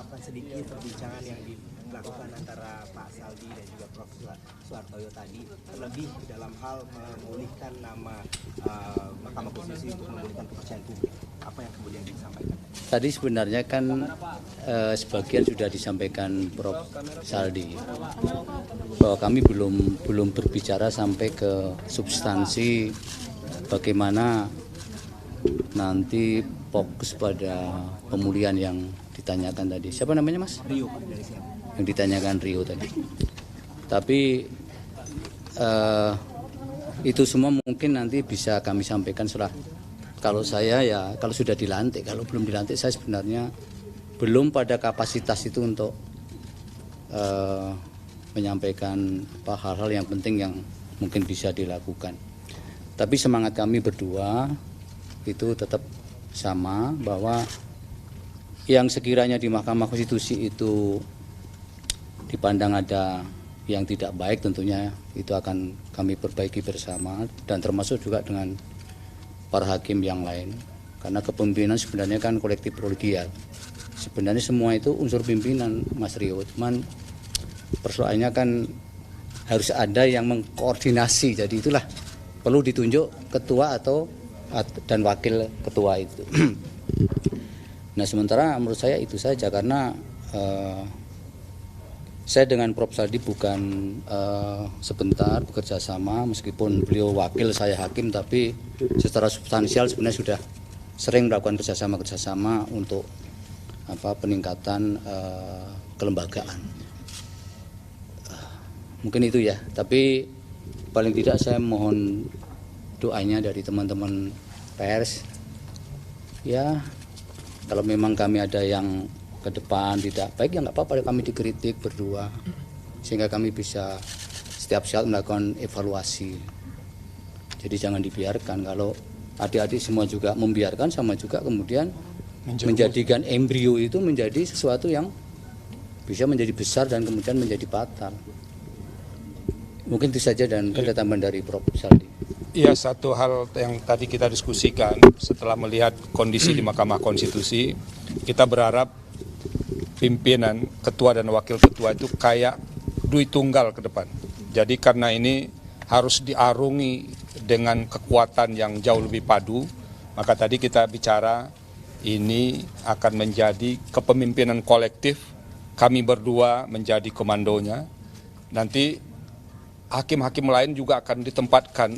ungkapkan sedikit perbincangan yang dilakukan antara Pak Saldi dan juga Prof. Suhartoyo tadi, terlebih dalam hal memulihkan nama Mahkamah Konstitusi untuk memulihkan kepercayaan publik. Apa yang kemudian disampaikan? Tadi sebenarnya kan sebagian sudah disampaikan Prof. Saldi bahwa kami belum berbicara sampai ke substansi bagaimana nanti fokus pada pemulihan yang ditanyakan tadi. Siapa namanya, Mas? Rio, dari siapa? Yang ditanyakan Rio tadi. Tapi itu semua mungkin nanti bisa kami sampaikan setelah. Kalau saya ya kalau sudah dilantik, kalau belum dilantik saya sebenarnya belum pada kapasitas itu untuk menyampaikan hal-hal yang penting yang mungkin bisa dilakukan. Tapi semangat kami berdua itu tetap sama, bahwa yang sekiranya di Mahkamah Konstitusi itu dipandang ada yang tidak baik, tentunya itu akan kami perbaiki bersama, dan termasuk juga dengan para hakim yang lain. Karena kepemimpinan sebenarnya kan kolektif kolegial. Sebenarnya semua itu unsur pimpinan, Mas Rio. Cuman persoalannya kan harus ada yang mengkoordinasi. Jadi itulah perlu ditunjuk ketua dan wakil ketua itu. Nah, sementara menurut saya itu saja, karena saya dengan Prof. Saldi bukan sebentar bekerja sama, meskipun beliau wakil, saya hakim, tapi secara substansial sebenarnya sudah sering melakukan kerjasama untuk peningkatan kelembagaan. Mungkin itu ya, tapi paling tidak saya mohon doanya dari teman-teman pers. Ya, kalau memang kami ada yang ke depan tidak baik ya nggak apa-apa, kami dikritik berdua sehingga kami bisa setiap saat melakukan evaluasi. Jadi jangan dibiarkan, kalau adik-adik semua juga membiarkan, sama juga kemudian menjadikan embrio itu menjadi sesuatu yang bisa menjadi besar dan kemudian menjadi fatal. Mungkin itu saja, dan kedatangan dari Prof. Saldi. Iya, satu hal yang tadi kita diskusikan setelah melihat kondisi di Mahkamah Konstitusi, kita berharap pimpinan, ketua dan wakil ketua itu kayak duit tunggal ke depan. Jadi karena ini harus diarungi dengan kekuatan yang jauh lebih padu, maka tadi kita bicara ini akan menjadi kepemimpinan kolektif, kami berdua menjadi komandonya. Nanti hakim-hakim lain juga akan ditempatkan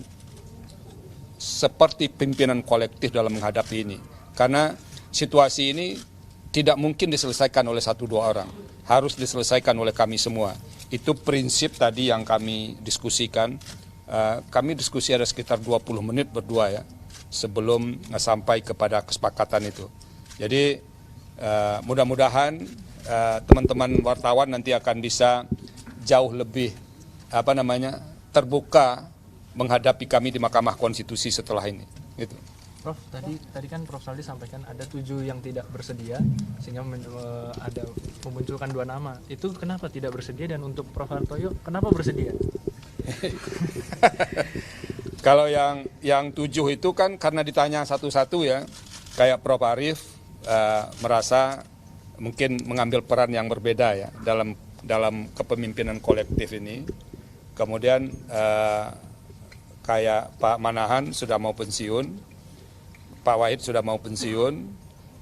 seperti pimpinan kolektif dalam menghadapi ini. Karena situasi ini tidak mungkin diselesaikan oleh 1-2 orang, harus diselesaikan oleh kami semua. Itu prinsip tadi yang kami diskusikan. Kami diskusi ada sekitar 20 menit berdua ya, sebelum sampai kepada kesepakatan itu. Jadi mudah-mudahan teman-teman wartawan nanti akan bisa jauh lebih terbuka menghadapi kami di Mahkamah Konstitusi setelah ini. Gitu. Prof, tadi kan Prof. Saldi sampaikan ada 7 yang tidak bersedia, sehingga ada memunculkan 2 nama. Itu kenapa tidak bersedia, dan untuk Prof. Hartoyo kenapa bersedia? Kalau yang 7 itu kan karena ditanya satu-satu ya, kayak Prof. Arief merasa mungkin mengambil peran yang berbeda ya dalam kepemimpinan kolektif ini. Kemudian kayak Pak Manahan sudah mau pensiun, Pak Wahid sudah mau pensiun,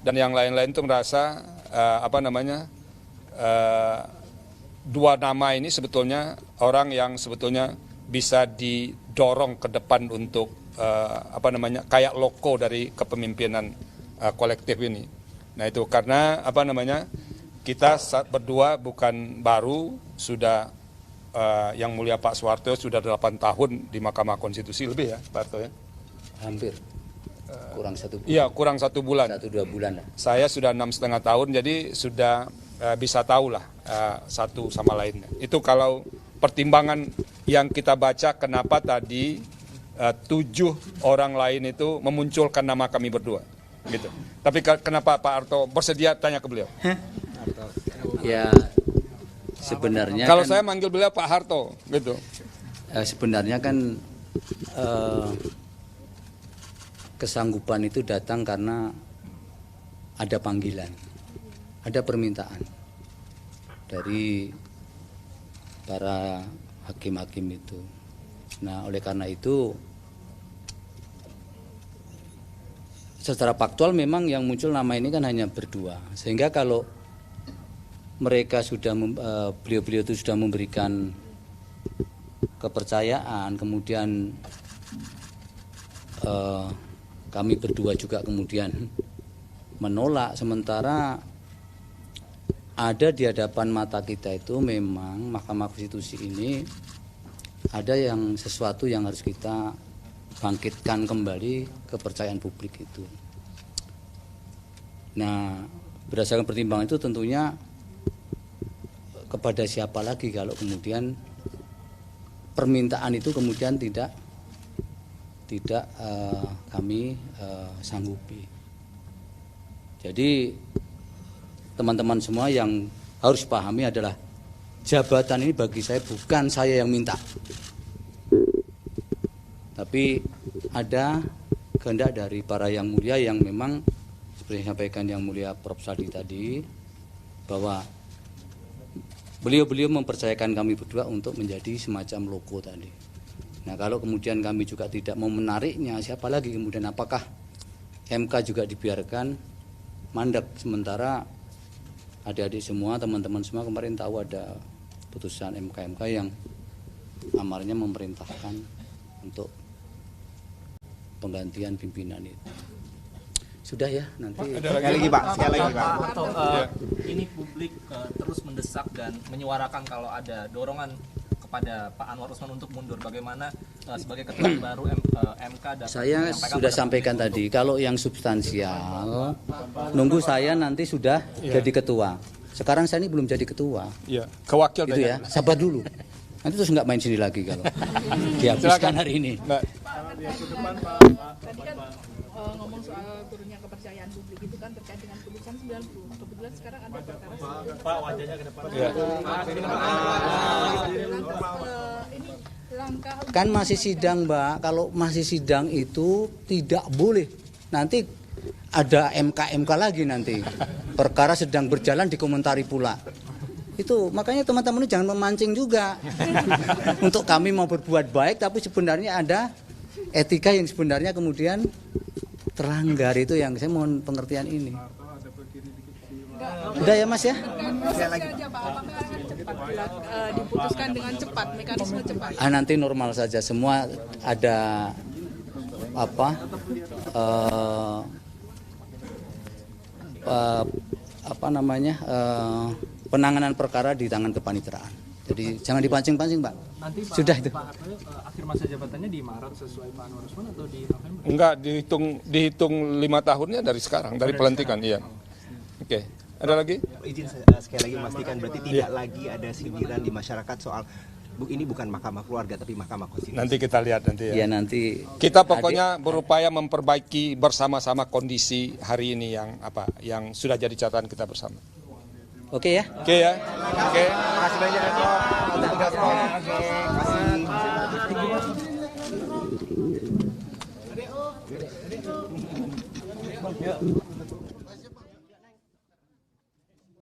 dan yang lain-lain itu merasa 2 nama ini sebetulnya orang yang sebetulnya bisa didorong ke depan untuk kayak loko dari kepemimpinan kolektif ini. Nah itu karena kita berdua bukan baru, sudah yang mulia Pak Suhartoyo sudah 8 tahun di Mahkamah Konstitusi lebih ya, Pak Harto ya? Hampir. Kurang 1 bulan. Iya, kurang 1 bulan. 1-2 bulan lah. Saya sudah 6,5 tahun, jadi sudah bisa tahu lah satu sama lainnya. Itu kalau pertimbangan yang kita baca kenapa tadi 7 orang lain itu memunculkan nama kami berdua. Gitu. Tapi kenapa Pak Harto bersedia, tanya ke beliau. Ya, sebenarnya kalau kan, saya manggil beliau Pak Harto gitu. Sebenarnya kan kesanggupan itu datang karena ada panggilan. ada permintaan dari para hakim-hakim itu. Nah, oleh karena itu secara faktual memang yang muncul nama ini kan hanya berdua. Sehingga kalau mereka sudah beliau-beliau itu sudah memberikan kepercayaan, kemudian kami berdua juga kemudian menolak, sementara ada di hadapan mata kita itu memang Mahkamah Konstitusi ini ada yang sesuatu yang harus kita bangkitkan kembali kepercayaan publik itu. Nah, berdasarkan pertimbangan itu tentunya kepada siapa lagi kalau kemudian permintaan itu kemudian tidak kami sanggupi. Jadi teman-teman semua yang harus pahami adalah jabatan ini bagi saya bukan saya yang minta, tapi ada kehendak dari para yang mulia yang memang seperti yang disampaikan yang mulia Prof. Saldi tadi, bahwa beliau mempercayakan kami berdua untuk menjadi semacam logo tadi. Nah, kalau kemudian kami juga tidak mau menariknya, siapa lagi kemudian? Apakah MK juga dibiarkan mandek? Sementara adik-adik semua, teman-teman semua kemarin tahu ada putusan MK yang amarnya memerintahkan untuk penggantian pimpinan itu. Sudah ya, nanti Sekali lagi Pak. Ini publik terus mendesak dan menyuarakan kalau ada dorongan kepada Pak Anwar Usman untuk mundur. Bagaimana sebagai ketua baru MK dapat saya menyampaikan sudah pada sampaikan publik tadi, kalau yang substansial nunggu saya nanti sudah jadi ketua. Sekarang saya ini belum jadi ketua. Iya, kewakil Gitu ya, sabar dulu. Nanti terus nggak main sini lagi kalau dihabiskan hari ini. Nah, Tadi kan ngomong soal turunnya kepercayaan publik itu kan terkait dengan putusan 90. Kebetulan sekarang ada perkara Pak, wajahnya ke depan. ya. Ini langkah Kan masih sidang, Mbak. Kalau masih sidang itu tidak boleh. Nanti ada MK lagi nanti. Perkara sedang berjalan dikomentari pula. Itu makanya teman-teman jangan memancing juga. Untuk kami mau berbuat baik tapi sebenarnya ada etika yang sebenarnya kemudian terlanggar, itu yang saya mohon pengertian ini. Udah ya Mas ya? saja Pak, apakah akan cepat diputuskan dengan cepat, mekanisme cepat? Nanti normal saja, semua ada penanganan perkara di tangan kepaniteraan. Jadi jangan dipancing-pancing, Pak. Nanti Pak, Sudah itu. Pak Hartoyo akhir masa jabatannya di Maret sesuai Pak Anwar Usman atau di November? Enggak, dihitung 5 tahunnya dari sekarang, dari pelantikan, iya. Oke, ada lagi? Izin sekali lagi memastikan berarti tidak lagi ada sindiran di masyarakat soal ini bukan Mahkamah Keluarga tapi Mahkamah Konstitusi. Nanti kita lihat nanti ya. Ya nanti Kita pokoknya berupaya memperbaiki bersama-sama kondisi hari ini yang sudah jadi catatan kita bersama. Oke ya. Oke ya. Oke. Terima kasih banyak ya, Prof. Tugas, Prof. Terima kasih.